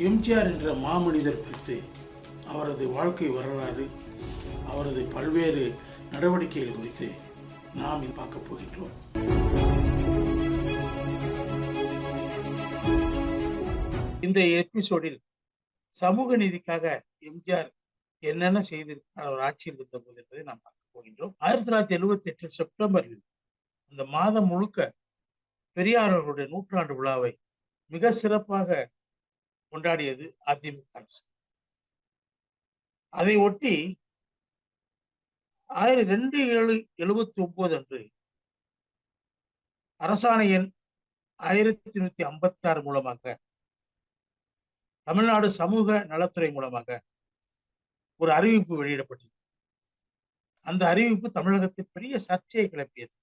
எம்ஜிஆர் என்ற மாமனிதர் குறித்து அவரது வாழ்க்கை வரலாறு, அவரது பல்வேறு நடவடிக்கைகள் குறித்து நாம் பார்க்க போகின்றோம். இந்த எபிசோடில் சமூக நீதிக்காக எம்ஜிஆர் என்னென்ன செய்திருக்கிறார் அவர் ஆட்சியில் இருந்த போது என்பதை நாம் பார்க்க போகின்றோம். 1978 செப்டம்பரில் அந்த மாதம் முழுக்க பெரியார் அவர்களுடைய 100ஆண்டு விழாவை மிக சிறப்பாக கொண்டாடியது அதிமுக அரசு. அதை ஒட்டி 2779 அன்று அரசாணை எண் 1156 மூலமாக தமிழ்நாடு சமூக நலத்துறை மூலமாக ஒரு அறிவிப்பு வெளியிடப்பட்டது. அந்த அறிவிப்பு தமிழகத்தில் பெரிய சர்ச்சையை கிளப்பியது.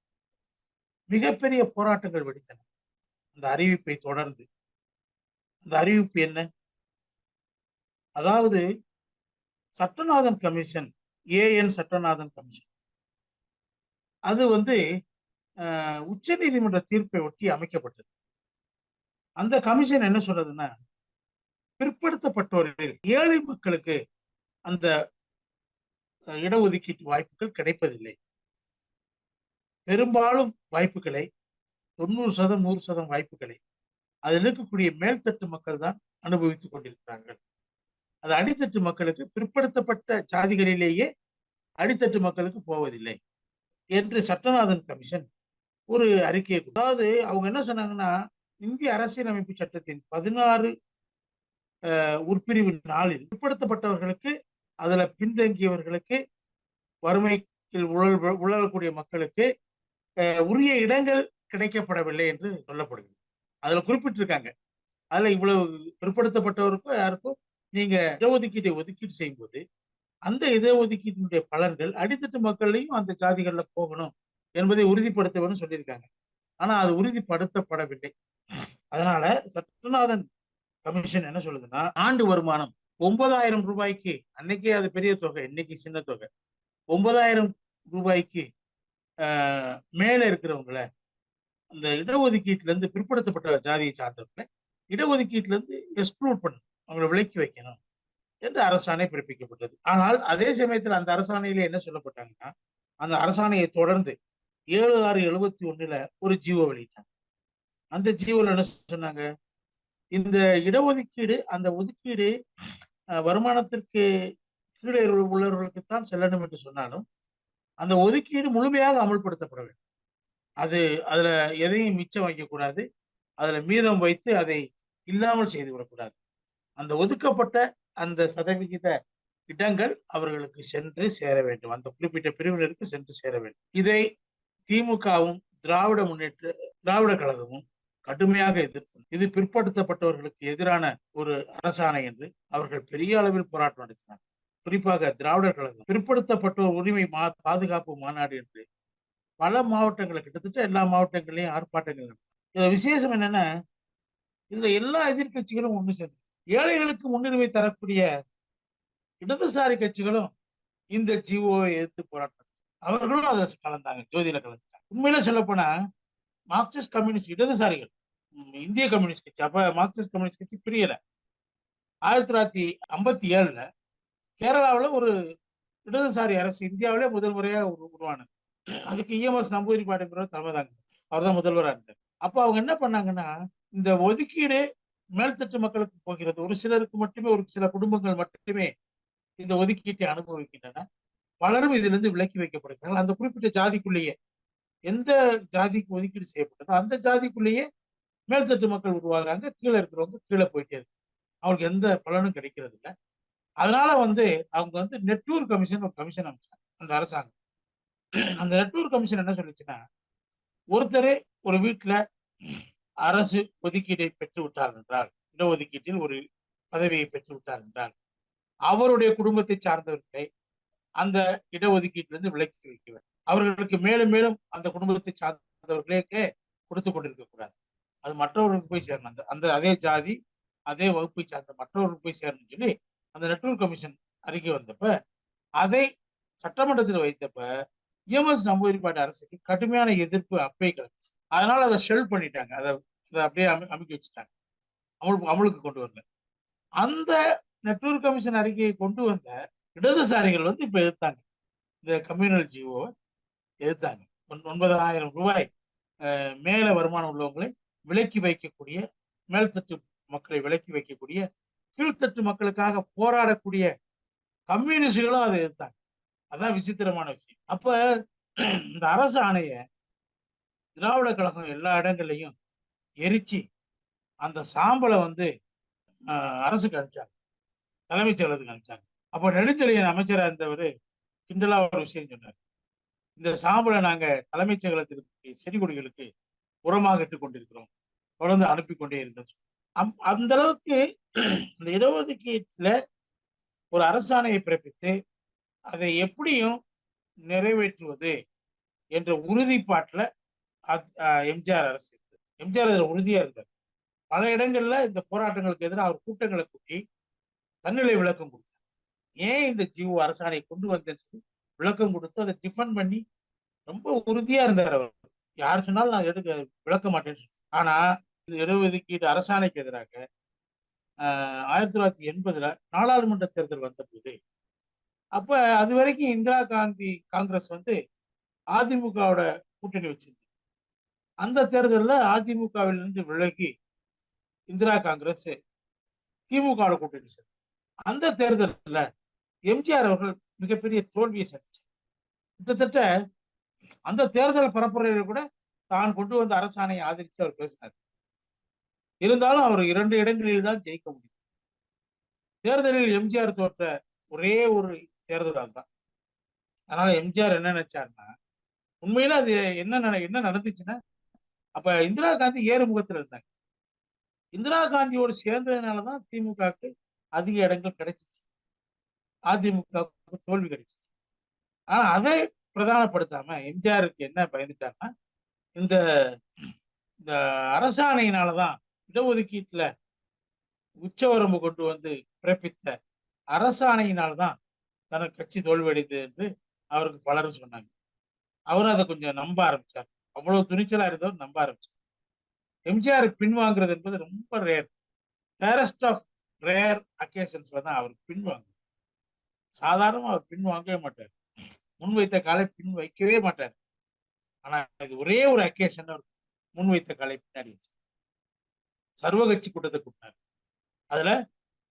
மிகப்பெரிய போராட்டங்கள் வெடித்தன. அந்த அறிவிப்பை தொடர்ந்து அந்த அறிவிப்பு என்ன? அதாவது Sattanathan commission, AN Sattanathan commission, அது உச்ச நீதிமன்ற தீர்ப்பை ஒட்டி அமைக்கப்பட்டது. அந்த கமிஷன் என்ன சொல்றதுன்னா, பிற்படுத்தப்பட்டோரில் ஏழை மக்களுக்கு அந்த இடஒதுக்கீட்டு வாய்ப்புகள் கிடைப்பதில்லை. பெரும்பாலும் வாய்ப்புகளை 90% 100% வாய்ப்புகளை அதில் இருக்கக்கூடிய மேல்தட்டு மக்கள் தான் அனுபவித்துக் கொண்டிருக்கிறார்கள். அது அடித்தட்டு மக்களுக்கு, பிற்படுத்தப்பட்ட ஜாதிகளிலேயே அடித்தட்டு மக்களுக்கு போவதில்லை என்று சட்டநாதன் கமிஷன் ஒரு அறிக்கையை, அதாவது அவங்க என்ன சொன்னாங்கன்னா, இந்திய அரசியலமைப்பு சட்டத்தின் 16 உட்பிரிவு 4 பிற்படுத்தப்பட்டவர்களுக்கு, அதுல பின்தங்கியவர்களுக்கு, வறுமையில் உழலக்கூடிய மக்களுக்கு உரிய இடங்கள் கிடைக்கப்படவில்லை என்று சொல்லப்படுகிறது. அதுல குறிப்பிட்டிருக்காங்க, அதுல இவ்வளவு பிற்படுத்தப்பட்டவருக்கும் யாருக்கும் நீங்க இடஒதுக்கீட்டை ஒதுக்கீடு செய்யும் போது அந்த இடஒதுக்கீட்டினுடைய பலன்கள் அடித்தட்டு மக்களையும் அந்த ஜாதிகள்ல போகணும் என்பதை உறுதிப்படுத்த வேண்டும் சொல்லியிருக்காங்க. ஆனா அது உறுதிப்படுத்தப்படவில்லை. அதனால சட்டநாதன் கமிஷன் என்ன சொல்லுதுன்னா, ஆண்டு வருமானம் 9,000 ரூபாய்க்கு, அன்னைக்கே அது பெரிய தொகை, இன்னைக்கு சின்ன தொகை, 9,000 ரூபாய்க்கு மேல இருக்கிறவங்கள அந்த இடஒதுக்கீட்டுல இருந்து, பிற்படுத்தப்பட்ட ஜாதியை சார்ந்தவர்களை இடஒதுக்கீட்டுல இருந்து எக்ஸ்க்ளூட் பண்ணணும், அவங்களை விலக்கி வைக்கணும் என்று அரசாணை பிறப்பிக்கப்பட்டது. ஆனால் அதே சமயத்தில் அந்த அரசாணையில என்ன சொல்லப்பட்டாங்கன்னா, அந்த அரசாணையை தொடர்ந்து 7/6/71 ஒரு ஜீவோ வெளியிட்டாங்க. அந்த ஜீவோல என்ன சொன்னாங்க, இந்த இடஒதுக்கீடு, அந்த ஒதுக்கீடு வருமானத்திற்கு கீழே உள்ளவர்களுக்குத்தான் செல்லணும் என்று சொன்னாலும் அந்த ஒதுக்கீடு முழுமையாக அமல்படுத்தப்பட வேண்டும். அதுல எதையும் மிச்சம் வைக்கக்கூடாது, அதுல மீதம் வைத்து அதை இல்லாமல் செய்து விடக்கூடாது. அந்த ஒதுக்கப்பட்ட அந்த சதவிகித இடங்கள் அவர்களுக்கு சென்று சேர வேண்டும், அந்த குறிப்பிட்ட பிரிவினருக்கு சென்று சேர வேண்டும். இதை திமுகவும் திராவிட கழகமும் கடுமையாக எதிர்க்கும். இது பிற்படுத்தப்பட்டவர்களுக்கு எதிரான ஒரு அரசாணை என்று அவர்கள் பெரிய அளவில் போராட்டம் நடத்தினார். குறிப்பாக திராவிடர் கழகம் பிற்படுத்தப்பட்டோர் உரிமை பாதுகாப்பு மாநாடு என்று பல மாவட்டங்களை, கிட்டத்தட்ட எல்லா மாவட்டங்களையும் ஆர்ப்பாட்டங்கள். இதுல விசேஷம் என்னன்னா, இதுல எல்லா எதிர்கட்சிகளும் ஒண்ணு சேர்ந்து, ஏழைகளுக்கு முன்னுரிமை தரக்கூடிய இடதுசாரி கட்சிகளும் இந்த ஜிஓவை எதிர்த்து போராட்டம், அவர்களும் அதுல கலந்தாங்க, ஜோதியில கலந்துட்டாங்க. உண்மையில சொல்ல போனா மார்க்சிஸ்ட் கம்யூனிஸ்ட் இடதுசாரிகள், இந்திய கம்யூனிஸ்ட் கட்சி, அப்ப மார்க்சிஸ்ட் கம்யூனிஸ்ட் கட்சி பிரியல. 1957 கேரளாவில் ஒரு இடதுசாரி அரசு இந்தியாவிலே முதல் முறையா உருவானது. அதுக்கு இஎம்எஸ் நம்பூதிரிப்பாடுங்கிறவர் தலைமைதாங்க, அவர் தான் முதல்வராக இருந்தார். அப்போ அவங்க என்ன பண்ணாங்கன்னா, இந்த ஒதுக்கீடு மேல்தட்டு மக்களுக்கு போகிறது, ஒரு சிலருக்கு மட்டுமே, ஒரு சில குடும்பங்கள் மட்டுமே இந்த ஒதுக்கீட்டை அனுபவிக்கின்றன, பலரும் இதிலிருந்து விலக்கி வைக்கப்படுகிறார்கள். அந்த குறிப்பிட்ட ஜாதிக்குள்ளேயே, எந்த ஜாதிக்கு ஒதுக்கீடு செய்யப்பட்டதோ அந்த ஜாதிக்குள்ளேயே மேல்தட்டு மக்கள் உருவாகிறாங்க, கீழே இருக்கிறவங்க கீழே போயிட்டே இருக்கு, அவங்களுக்கு எந்த பலனும் கிடைக்கிறது இல்லை. அதனால அவங்க நெட்வொர்க் கமிஷன் ஒரு கமிஷன் அமைச்சாங்க அந்த அரசாங்கம். அந்த நெட்வொர்க் கமிஷன் என்ன சொல்லுச்சுன்னா, ஒருத்தரே ஒரு வீட்டுல அரசு ஒதுக்கீடை பெற்று விட்டார் என்றால், இடஒதுக்கீட்டில் ஒரு பதவியை பெற்று விட்டார் என்றால், அவருடைய குடும்பத்தை சார்ந்தவர்களை அந்த இடஒதுக்கீட்டிலிருந்து விலக்கி வைக்க வேண்டும். அவர்களுக்கு மேலும் மேலும் அந்த குடும்பத்தை சார்ந்தவர்களுக்கே கொடுத்து கொண்டிருக்க கூடாது, அது மற்றவர்களுக்கு போய் சேரணும், அந்த அதே ஜாதி அதே வகுப்பை சார்ந்த மற்றவர்களுக்கு போய் சேரணும்னு சொல்லி அந்த நெட்வொர்க் கமிஷன் அறிக்கை வந்தப்ப, அதை சட்டமன்றத்தில் வைத்தப்ப இஎம்எஸ் நம்பூதிரிப்பாடு அரசுக்கு கடுமையான எதிர்ப்பு அப்பே கிளம்பிச்சு. அதனால அதை ஷெல் பண்ணிட்டாங்க, அதை அப்படியே அமைக்க வச்சுட்டாங்க, அமலுக்கு கொண்டு வரல. அந்த நெட்வொர்க் கமிஷன் அறிக்கையை கொண்டு வந்த இடதுசாரிகள் வந்து இப்ப எதிர்த்தாங்க. இந்த கம்யூனல் ஜிஓவை எதிர்த்தாங்க. 9,000 ரூபாய் மேல வருமானம் உள்ளவங்களை விலக்கி வைக்கக்கூடிய, மேல்தட்டு மக்களை விலக்கி வைக்கக்கூடிய, கீழ்த்தட்டு மக்களுக்காக போராடக்கூடிய கம்யூனிஸ்டுகளும் அதை எதிர்த்தாங்க. அதான் விசித்திரமான விஷயம். அப்ப இந்த அரசு ஆணைய திராவிட கழகம் எல்லா இடங்கள்லையும் எரிச்சு அந்த சாம்பலை வந்து அரசுக்கு அனுப்பிச்சாங்க, தலைமைச் செயலகத்துக்கு அனுப்பிச்சாங்க. அப்ப நெடுஞ்செழியன் அமைச்சரா இருந்தவர் கிண்டலா ஒரு விஷயம் சொன்னார். இந்த சாம்பலை நாங்க தலைமைச் செயலகத்திற்கு செடி கொடிகளுக்கு உரமாக இட்டுக் கொண்டிருக்கிறோம், தொடர்ந்து அனுப்பி கொண்டே இருக்கிறோம். அந்த அளவுக்கு இந்த இடஒதுக்கீட்டுல ஒரு அரசாணையை பிறப்பித்து அதை எப்படியும் நிறைவேற்றுவது என்ற உறுதிப்பாட்டுல எம்ஜிஆர் அரசு இருந்தது. எம்ஜிஆர் அதில் உறுதியா இருந்தார். பல இடங்கள்ல இந்த போராட்டங்களுக்கு எதிராக அவர் கூட்டங்களை கூட்டி தன்னிலை விளக்கம் கொடுத்தார். ஏன் இந்த ஜிஓ அரசாணையை கொண்டு வந்தேன்னு சொல்லி விளக்கம் கொடுத்து அதை டிஃபெண்ட் பண்ணி ரொம்ப உறுதியா இருந்தார் அவர். யார் சொன்னாலும் நான் எடுக்க விளக்க மாட்டேன்னு சொல்லி. ஆனா இந்த இடஒதுக்கீடு அரசாணைக்கு எதிராக 1980 நாடாளுமன்ற தேர்தல் வந்தபோது, அப்ப அது வரைக்கும் இந்திரா காந்தி காங்கிரஸ் வந்து அதிமுகவோட கூட்டணி வச்சிருந்தது. அந்த தேர்தலில் அதிமுகவில் இருந்து விலகி இந்திரா காங்கிரஸ் திமுக கூட்டணி சேர்ந்தது. அந்த தேர்தலில் எம்ஜிஆர் அவர்கள் மிகப்பெரிய தோல்வியை சந்திச்சார். கிட்டத்தட்ட அந்த தேர்தல் பரப்புரையில் கூட தான் கொண்டு வந்த அரசாணையை ஆதரித்து அவர் பேசினார். இருந்தாலும் அவர் 2 இடங்களில் தான் ஜெயிக்க முடியும். தேர்தலில் எம்ஜிஆர் தோற்ற ஒரே ஒரு தேர்தல் தான். அதனால எம்ஜிஆர் என்ன நினைச்சாருன்னா, உண்மையில அது என்ன நடந்துச்சுன்னா, அப்ப இந்திரா காந்தி ஏறுமுகத்தில் இருந்தாங்க. இந்திரா காந்தியோடு சேர்ந்ததுனாலதான் திமுகவுக்கு அதிக இடங்கள் கிடைச்சிச்சு, அதிமுகவுக்கு தோல்வி கிடைச்சிச்சு. ஆனா அதை பிரதானப்படுத்தாம எம்ஜிஆருக்கு என்ன பயந்துட்டாருன்னா, இந்த இந்த அரசாணையினாலதான், இடஒதுக்கீட்டுல உச்சவரம்பு கொண்டு வந்து பிறப்பித்த அரசாணையினால்தான் தனக்கு கட்சி தோல்வியடைந்தது என்று அவருக்கு பலரும் சொன்னாங்க. அவரும் அதை கொஞ்சம் நம்ப ஆரம்பிச்சார். அவ்வளவு துணிச்சலா இருந்தவர் நம்ப ஆரம்பிச்சார். எம்ஜிஆர் பின்வாங்குறது என்பது ரொம்ப ரேரஸ்ட் ஆஃப் ரேர் அக்கேஷன்ஸ்ல தான் அவர் பின்வாங்க. சாதாரணமா அவர் பின்வாங்கவே மாட்டார். முன்வைத்த காலை பின் வைக்கவே மாட்டார். ஆனா இது ஒரே ஒரு அக்கேஷன் அவர் முன்வைத்த காலை பின்னாடி வச்சு சர்வ கட்சி கூட்டத்தை கூட்டினார். அதுல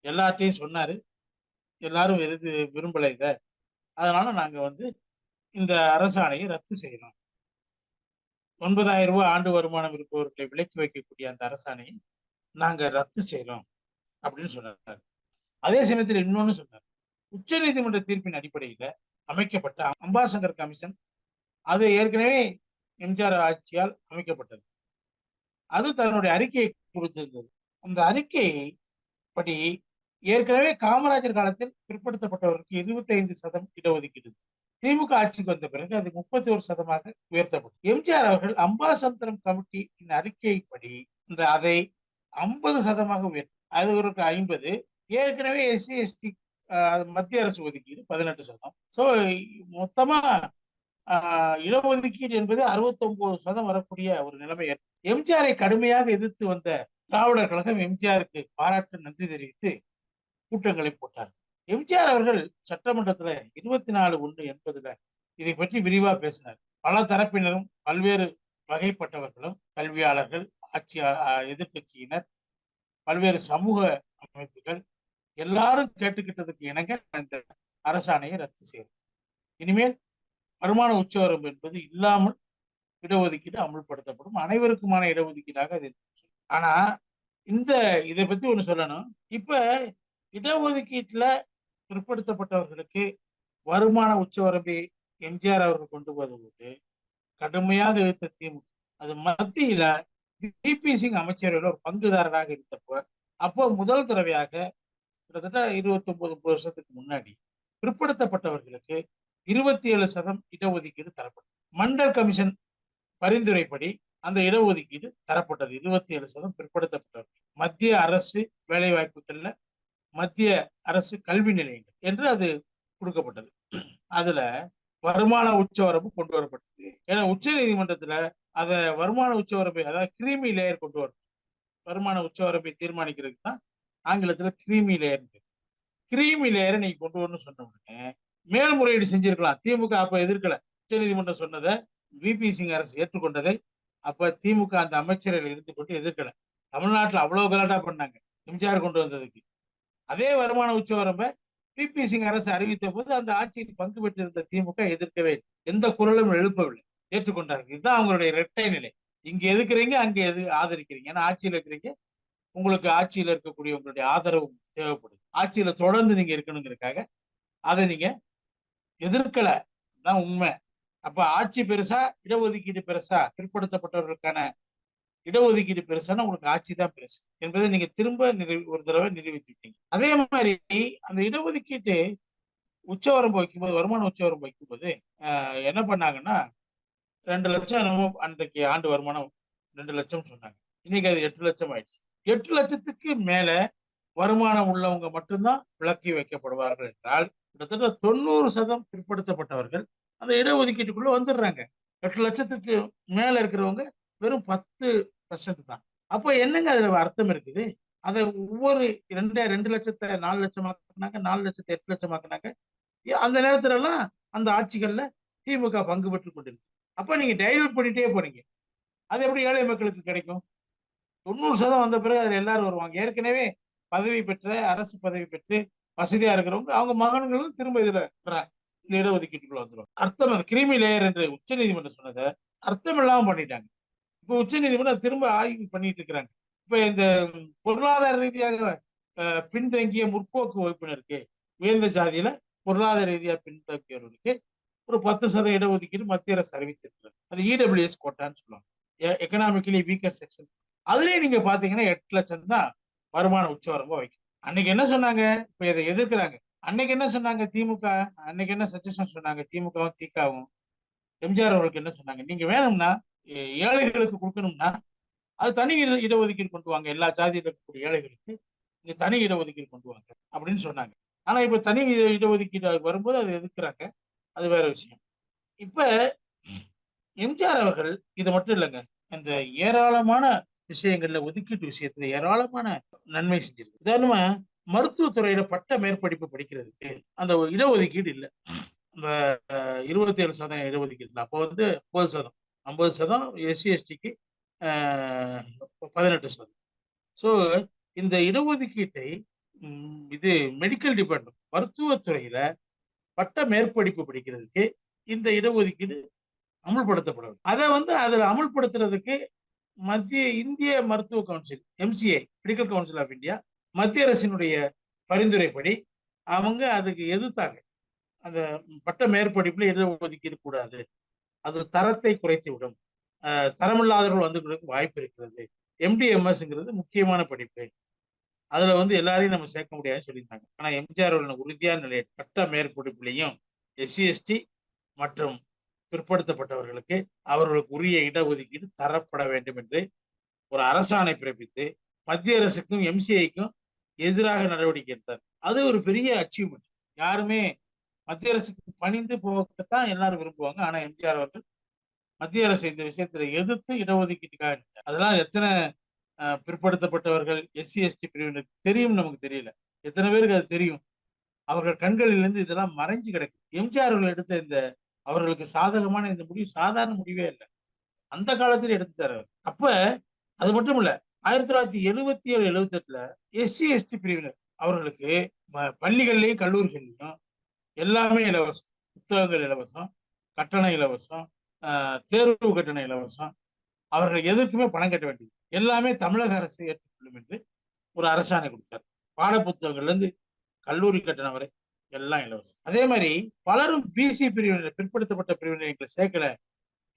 எல்லாத்தையும் சொன்னாரு. எல்லாரும் விரும்பல இத. அதனால நாங்க வந்து இந்த அரசாணையை ரத்து செய்யணும். 9,000 ரூபாய் ஆண்டு வருமானம் இருப்பவர்களை விலக்கி வைக்கக்கூடிய அந்த அரசாணையை நாங்க ரத்து செய்யறோம் அப்படின்னு சொன்னார். அதே சமயத்தில் இன்னொன்னு சொன்னார். உச்ச நீதிமன்ற தீர்ப்பின் அடிப்படையில அமைக்கப்பட்ட அம்பாசங்கர் கமிஷன், அது ஏற்கனவே எம்ஜிஆர் ஆட்சியால் அமைக்கப்பட்டது. அது தன்னுடைய அறிக்கையை கொடுத்திருந்தது. அந்த அறிக்கையை படி ஏற்கனவே காமராஜர் காலத்தில் பிற்படுத்தப்பட்டவருக்கு 25% இடஒதுக்கீடு. திமுக ஆட்சிக்கு வந்த பிறகு அது 31% உயர்த்தப்படும். எம்ஜிஆர் அவர்கள் அம்பாசமுத்திரம் கமிட்டியின் அறிக்கைப்படி அதை 50% உயர்த்தும். அது ஒரு 50. ஏற்கனவே எஸ்சி எஸ்டி மத்திய அரசு ஒதுக்கீடு 18%. சோ மொத்தமா இடஒதுக்கீடு என்பது 69% வரக்கூடிய ஒரு நிலைமை. எம்ஜிஆரை கடுமையாக எதிர்த்து வந்த திராவிடர் கழகம் எம்ஜிஆருக்கு பாராட்டு நன்றி தெரிவித்து கூட்டங்களை போட்டார். எம்ஜிஆர் அவர்கள் சட்டமன்றத்துல 24/1/80 இதை பற்றி விரிவா பேசினார். பல தரப்பினரும், பல்வேறு வகைப்பட்டவர்களும், கல்வியாளர்கள், எதிர்கட்சியினர், பல்வேறு சமூக அமைப்புகள் எல்லாரும் கேட்டுக்கிட்டதுக்கு இணங்க இந்த அரசாணையை ரத்து செய்யும். இனிமேல் வருமான உச்சவரம்பு என்பது இல்லாமல் இடஒதுக்கீடு அமுல்படுத்தப்படும். அனைவருக்குமான இடஒதுக்கீடாக அது. ஆனா இதை பத்தி ஒண்ணு சொல்லணும். இப்ப இடஒதுக்கீட்டுல பிற்படுத்தப்பட்டவர்களுக்கு வருமான உச்சவரம்பை எம்ஜிஆர் அவர்கள் கொண்டு வரும்போது கடுமையாக எதிர்த்த திமுக, அது மத்தியில பிபி சிங் அமைச்சரவையில் ஒரு பங்குதாரராக இருந்தப்போ, அப்போ முதல் தடவையாக கிட்டத்தட்ட 29 வருஷத்துக்கு முன்னாடி பிற்படுத்தப்பட்டவர்களுக்கு 27% இடஒதுக்கீடு தரப்பட்டது. மண்டல் கமிஷன் பரிந்துரைப்படி அந்த இடஒதுக்கீடு தரப்பட்டது. 27% பிற்படுத்தப்பட்டவர்கள் மத்திய அரசு வேலை வாய்ப்புகள்ல, மத்திய அரசு கல்வி நிலையங்கள் என்று அது கொடுக்கப்பட்டது. அதுல வருமான உச்சவரம்பு கொண்டு வரப்பட்டது. ஏன்னா உச்ச நீதிமன்றத்துல அத வருமான உச்சவரம்பை, அதாவது கிரீமி லேயர் கொண்டு வரும். வருமான உச்சவரம்பை தீர்மானிக்கிறதுக்கு தான் ஆங்கிலத்துல கிரீமி லேயர். கிரீமி லேயரை நீங்க கொண்டு வரணும்னு சொன்ன உடனே மேல்முறையீடு செஞ்சிருக்கலாம். திமுக அப்ப எதிர்க்கல. உச்சநீதிமன்றம் சொன்னதை விபி சிங் அரசு ஏற்றுக்கொண்டதை அப்ப திமுக அந்த அமைச்சர்கள் இருந்து கொண்டு எதிர்க்கல. தமிழ்நாட்டுல அவ்வளவு கலாட்டா பண்ணாங்க எம்ஜிஆர் கொண்டு வந்ததுக்கு. அதே வருமான உச்சவரம்பை பிபி சிங் அரசு அறிவித்த போது அந்த ஆட்சியில் பங்கு பெற்றிருந்த திமுக எதிர்க்கவே இல்லை. எந்த குரலும் எழுப்பவில்லை, ஏற்றுக்கொண்டார்கள். இதுதான் அவங்களுடைய இரட்டை நிலை. இங்க எதுக்குறீங்க, அங்க எது ஆதரிக்கிறீங்க. ஏன்னா ஆட்சியில் இருக்கிறீங்க, உங்களுக்கு ஆட்சியில் இருக்கக்கூடிய உங்களுடைய ஆதரவு தேவைப்படுது. ஆட்சியில தொடர்ந்து நீங்க இருக்கணுங்கிறதுக்காக அதை நீங்க எதிர்க்கல தான் உண்மை. அப்ப ஆட்சி பெருசா, இடஒதுக்கீடு பெருசா, பிற்படுத்தப்பட்டவர்களுக்கான இடஒதுக்கீடு பெருசானா உங்களுக்கு ஆட்சி தான் பெருசு என்பதை நீங்க திரும்ப ஒரு தடவை நிரூபித்துட்டீங்க. அதே மாதிரி அந்த இடஒதுக்கீட்டு உச்சவரம்பு வைக்கும்போது, வருமான உச்சவரம்பு வைக்கும்போது என்ன பண்ணாங்கன்னா 2 லட்சம் என்னமோ அன்றைக்கு ஆண்டு வருமானம் 2 லட்சம் சொன்னாங்க. இன்னைக்கு அது 8 லட்சம் ஆயிடுச்சு. 8 லட்சத்துக்கு மேல வருமானம் உள்ளவங்க மட்டும்தான் விலக்கி வைக்கப்படுவார்கள் என்றால் கிட்டத்தட்ட 90% பிற்படுத்தப்பட்டவர்கள் அந்த இடஒதுக்கீட்டுக்குள்ள வந்துடுறாங்க. 8 லட்சத்துக்கு மேல இருக்கிறவங்க வெறும் 10% தான். அப்போ என்னங்க அதுல அர்த்தம் இருக்குது? அதை ஒவ்வொரு 2 லட்சத்தை 4 லட்சமாக்குனாங்க, 4 லட்சத்தை 8 லட்சமாக்குனாங்க. அந்த நேரத்துல எல்லாம் அந்த ஆட்சிகள்ல திமுக பங்கு பெற்றுக் கொண்டிருக்கு. அப்ப நீங்க டைல்யூட் பண்ணிட்டே போறீங்க. அது எப்படி ஏழை மக்களுக்கு கிடைக்கும்? 90% வந்த பிறகு அதுல எல்லாரும் வருவாங்க. ஏற்கனவே பதவி பெற்ற, அரசு பதவி பெற்று வசதியா இருக்கிறவங்க அவங்க மகன்களும் திரும்ப இதுல வர்றாங்க. இந்த இடஒதுக்கீட்டுக்குள்ள வந்துடும். அர்த்தம் அது கிரீமி லேயர் என்று உச்ச நீதிமன்றம் சொன்னதை அர்த்தம் இல்லாம பண்ணிட்டாங்க. இப்போ உச்ச நீதிமன்றம் திரும்ப ஆய்வு பண்ணிட்டு இருக்கிறாங்க. இப்ப இந்த பொருளாதார ரீதியாக பின்தங்கிய முற்போக்கு வகுப்பினருக்கு, உயர்ந்த ஜாதியில பொருளாதார ரீதியாக பின்தங்கியவர்களுக்கு ஒரு 10% இடஒதுக்கீடு மத்திய அரசு அறிவித்திருக்கிறது. அது இடபிள்யூஎஸ் கோட்டான்னு சொல்லுவாங்க, எக்கனாமிக்கலி வீக்கர் செக்ஷன். அதுலயே நீங்க பாத்தீங்கன்னா 8 லட்சம் தான் வருமான உச்சவரம்பா வைக்கும். அன்னைக்கு என்ன சொன்னாங்க? இப்ப இதை எதிர்க்கிறாங்க. அன்னைக்கு என்ன சொன்னாங்க திமுக? அன்னைக்கு என்ன சஜஷன் சொன்னாங்க திமுகவும் திகாவும்? எம்ஜிஆர் அவர்களுக்கு என்ன சொன்னாங்க? நீங்க வேணும்னா ஏழைகளுக்கு கொடுக்கணும்னா அது தனி இடஒதுக்கீடு கொண்டு வாங்க, எல்லா ஜாதியில் இருக்கக்கூடிய ஏழைகளுக்கு நீங்க தனி இடஒதுக்கீடு கொண்டு வாங்க அப்படின்னு சொன்னாங்க. ஆனா இப்ப தனி இடஒதுக்கீடு வரும்போது அதை எதிர்க்கிறாங்க. அது வேற விஷயம். இப்ப எம்ஜிஆர் அவர்கள் இது மட்டும் இல்லைங்க, இந்த ஏராளமான விஷயங்கள்ல ஒதுக்கீட்டு விஷயத்துல ஏராளமான நன்மை செஞ்சிருக்கு. உதாரணமா மருத்துவத்துறையில பட்ட மேற்படிப்பு படிக்கிறதுக்கு அந்த இடஒதுக்கீடு இல்லை. இந்த 27% இடஒதுக்கீடு அப்போ வந்து 50%, 50% எஸ்சி எஸ்டிக்கு 18%. ஸோ இந்த இடஒதுக்கீட்டை இது மெடிக்கல் டிபார்ட்மெண்ட் மருத்துவத்துறையில பட்ட மேற்படிப்பு படிக்கிறதுக்கு இந்த இடஒதுக்கீடு அமுல்படுத்தப்படும். அதை வந்து அதில் அமுல்படுத்துறதுக்கு இந்திய மருத்துவ council, MCI, medical council of India, மத்திய அரசினுடைய பரிந்துரைப்படி அவங்க அதுக்கு எதிர்த்தாங்க. அந்த பட்ட மேற்படிப்புல இடஒதுக்கீடு கூடாது, அது தரத்தை குறைத்து விடும், தரமில்லாதவர்கள் வந்து வாய்ப்பு இருக்கிறது. எம்டிஎம்எஸ்ங்கிறது முக்கியமான படிப்பு, அதுல வந்து எல்லாரையும் நம்ம சேர்க்க முடியாதுன்னு சொல்லியிருந்தாங்க. ஆனா எம்ஜிஆர் உறுதியான நிலையை பட்ட மேற்படிப்புலையும் எஸ்சி எஸ்டி மற்றும் பிற்படுத்தப்பட்டவர்களுக்கு அவர்களுக்கு உரிய இடஒதுக்கீடு தரப்பட வேண்டும் என்று ஒரு அரசாணை பிறப்பித்து மத்திய அரசுக்கும் எம்சிஐக்கும் எதிராக நடவடிக்கை எடுத்தார். அது ஒரு பெரிய அச்சீவ்மெண்ட். யாருமே மத்திய அரசுக்கு பணிந்து போகத்தான் எல்லாரும் விரும்புவாங்க. ஆனா எம்ஜிஆர் அவர்கள் மத்திய அரசு இந்த விஷயத்துல எதிர்த்து இடஒதுக்கீட்டுக்காக, அதெல்லாம் எத்தனை பிற்படுத்தப்பட்டவர்கள் எஸ்சி எஸ்டி பிரிவினருக்கு தெரியும் நமக்கு தெரியல. எத்தனை பேருக்கு அது தெரியும்? அவர்கள் கண்களிலிருந்து இதெல்லாம் மறைஞ்சு கிடக்கு. எம்ஜிஆர் அவர்கள் எடுத்த இந்த அவர்களுக்கு சாதகமான இந்த முடிவு சாதாரண முடிவே இல்லை. அந்த காலத்தில் எடுத்துட்டாரு. அப்ப அது மட்டும் இல்ல, 1977, 78ல எஸ்சி எஸ்டி பிரிவினர் அவர்களுக்கு பள்ளிகள்லயும் கல்லூரிகள்லையும் எல்லாமே இலவசம். புத்தகங்கள் இலவசம், கட்டணம் இலவசம், தேர்வு கட்டணம் இலவசம். அவர்கள் எதற்குமே பணம் கட்ட வேண்டியது எல்லாமே தமிழக அரசு ஏற்றுக்கொள்ளும் என்று ஒரு அரசாணை கொடுத்தார். பாட புத்தகங்கள்ல இருந்து கல்லூரி கட்டணம் வரை எல்லாம் இலவசம். அதே மாதிரி பலரும் பிசி பிரிவினர், பிற்படுத்தப்பட்ட பிரிவினர் எங்களை சேர்க்கல,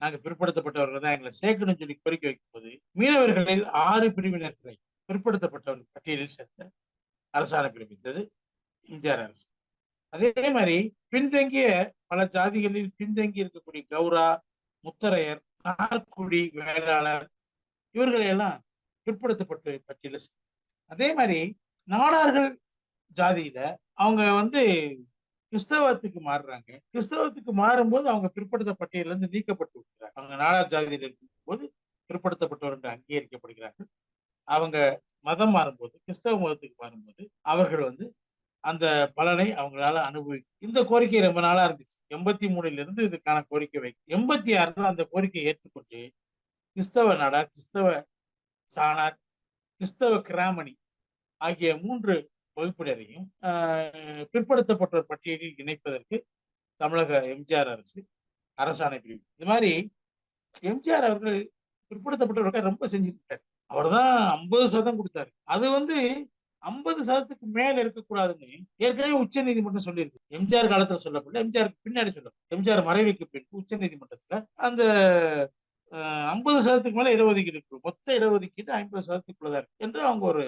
நாங்க பிற்படுத்தப்பட்டவர்கள் தான் எங்களை சேர்க்கணும்னு சொல்லி கோரிக்கை வைக்கும் போது மீனவர்களில் 6 பிரிவினர்களை பிற்படுத்தப்பட்டவர்கள் பட்டியலில் சேர்த்த அரசாணை பிறப்பித்தது எம்ஜிஆர் அரசு. அதே மாதிரி பின்தங்கிய பல ஜாதிகளில் பின்தங்கி இருக்கக்கூடிய கௌரா, முத்தரையர், நாற்குடி, வேளாளர் இவர்களை எல்லாம் பிற்படுத்தப்பட்ட பட்டியல. அதே மாதிரி நாடார்கள் ஜாதியில அவங்க வந்து கிறிஸ்தவத்துக்கு மாறுறாங்க. கிறிஸ்தவத்துக்கு மாறும்போது அவங்க பிற்படுத்த பட்டியலிருந்து நீக்கப்பட்டு விடுறாங்க. அவங்க நாடார் ஜாதியில் இருக்கும் போது பிற்படுத்தப்பட்டவர் என்று அங்கீகரிக்கப்படுகிறார்கள். அவங்க மதம் மாறும்போது, கிறிஸ்தவ மதத்துக்கு மாறும்போது அவர்கள் வந்து அந்த பலனை அவங்களால இந்த கோரிக்கை ரொம்ப நாளா இருந்துச்சு. 83ல இருந்து இதுக்கான கோரிக்கை 86ல அந்த கோரிக்கையை ஏற்றுக்கொண்டு கிறிஸ்தவ நாடார், கிறிஸ்தவ சாணார், கிறிஸ்தவ கிராமணி ஆகிய 3 வகுப்பினரையும் பிற்படுத்தப்பட்டோர் பட்டியலில் இணைப்பதற்கு தமிழக எம்ஜிஆர் அரசாணை பிரிவு. இது மாதிரி எம்ஜிஆர் அவர்கள் பிற்படுத்தப்பட்டவர்களுக்காக ரொம்ப செஞ்சிருக்காரு. அவர்தான் 50% கொடுத்தாரு. அது வந்து 50%க்கு மேல இருக்கக்கூடாதுன்னு ஏற்கனவே உச்ச நீதிமன்றம் சொல்லியிருக்கு. எம்ஜிஆர் காலத்துல சொல்லப்படல, எம்ஜிஆருக்கு பின்னாடி சொல்லப்படும். எம்ஜிஆர் மறைவுக்கு பின் உச்ச நீதிமன்றத்துல அந்த 50%க்கு மேல இடஒதுக்கீடு இருக்கு. மொத்த இடஒதுக்கீடு 50%க்குள்ளதான் இருக்கு என்று அவங்க ஒரு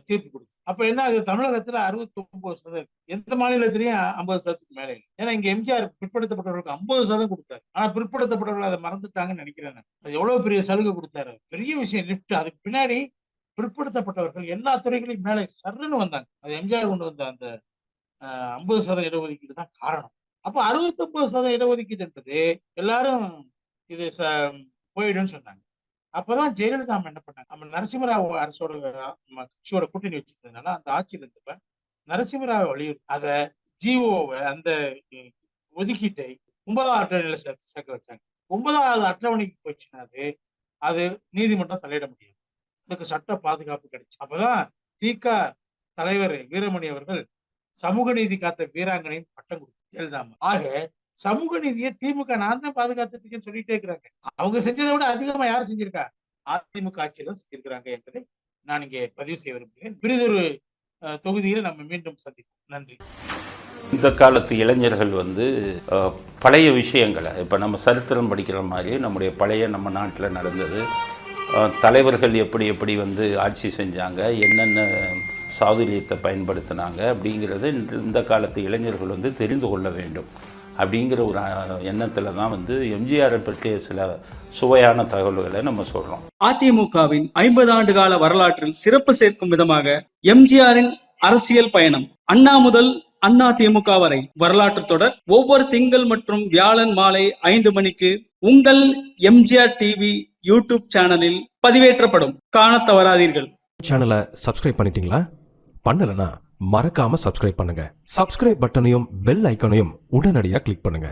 தீர்ப்பு கொடுத்து. அப்ப என்ன ஆகுது? தமிழகத்துல 69% இருக்கு. எந்த மாநிலத்திலையும் 50%க்கு மேல இல்லை. ஏன்னா இங்க எம்ஜிஆர் பிற்படுத்தப்பட்டவர்களுக்கு 50% கொடுத்தாரு. ஆனா பிற்படுத்தப்பட்டவர்கள் அதை மறந்துட்டாங்கன்னு நினைக்கிறேன். அது எவ்வளவு பெரிய சலுகை கொடுத்தாரு, பெரிய விஷயம் லிப்ட். அதுக்கு பின்னாடி பிற்படுத்தப்பட்டவர்கள் எல்லா துறைகளையும் மேலே சர்ன்னு வந்தாங்க. அது எம்ஜிஆர் கொண்டு வந்த அந்த 50% இடஒதுக்கீடு தான் காரணம். அப்ப 69% இடஒதுக்கீடு என்பது எல்லாரும் இது போயிடும்னு சொன்னாங்க. அப்பதான் ஜெயலலிதா என்ன பண்ணாங்க, நம்ம நரசிம்மராவ் அரசோட கட்சியோட கூட்டணி வச்சிருந்ததுனால அந்த ஆட்சியில் இருந்தப்ப நரசிம்மராவ் வலியுறுத்தி அத ஜிஓவை அந்த ஒதுக்கீட்டை 9வது அட்டவணையில சேர்க்க வச்சாங்க. 9வது அட்டவணைக்கு போச்சுன்னா அது நீதிமன்றம் தலையிட முடியாது. அதுக்கு சட்ட பாதுகாப்பு கிடைச்சு. அப்பதான் திக தலைவர் வீரமணி அவர்கள் சமூக நீதி காத்த வீராங்கனையும் பட்டம் கொடுத்து ஜெயலலிதா. ஆக சமூக நீதியை திமுக நான் தான் பாதுகாத்துட்டு இருக்கேன்னு சொல்லிட்டே இருக்கிறாங்க. அவங்க செஞ்சதை விட அதிகமா யார் செஞ்சிருக்கா? அதிமுக ஆட்சியில செஞ்சிருக்கிறாங்க என்பதை நான் இங்கே பதிவு செய்ய விரும்புகிறேன். பிரிதொரு தொகுதியில நம்ம மீண்டும் சந்திப்போம். நன்றி. இந்த காலத்து இளைஞர்கள் வந்து பழைய விஷயங்களை, இப்போ நம்ம சரித்திரம் படிக்கிற மாதிரி நம்முடைய பழைய நம்ம நாட்டில் நடந்தது, தலைவர்கள் எப்படி எப்படி வந்து ஆட்சி செஞ்சாங்க, என்னென்ன சாதுரியத்தை பயன்படுத்தினாங்க அப்படிங்கிறத இந்த காலத்து இளைஞர்கள் வந்து தெரிந்து கொள்ள வேண்டும் அப்படிங்கிற ஒரு எண்ணத்தில் தான் வந்து எம்ஜிஆரை பற்றிய சில சுவையான தகவல்களை நம்ம சொல்றோம். அதிமுகவின் 50 ஆண்டு கால வரலாற்றில் சிறப்பு சேர்க்கும் விதமாக எம்ஜிஆரின் அரசியல் பயணம் அண்ணா முதல் அண்ணா திமுக வரை வரலாற்று தொடர் ஒவ்வொரு திங்கள் மற்றும் வியாழன் மாலை 5 மணிக்கு உங்கள் எம்ஜிஆர் டிவி யூடியூப் சேனலில் பதிவேற்றப்படும். காண தவறாதீர்கள். சேனலை சப்ஸ்கிரைப் பண்ணிட்டீங்களா? பண்ணலனா மறக்காம சப்ஸ்கிரைப் பண்ணுங்க. சப்ஸ்கிரைப் பட்டனையும் பெல் ஐக்கானையும் உடனடியாக கிளிக் பண்ணுங்க.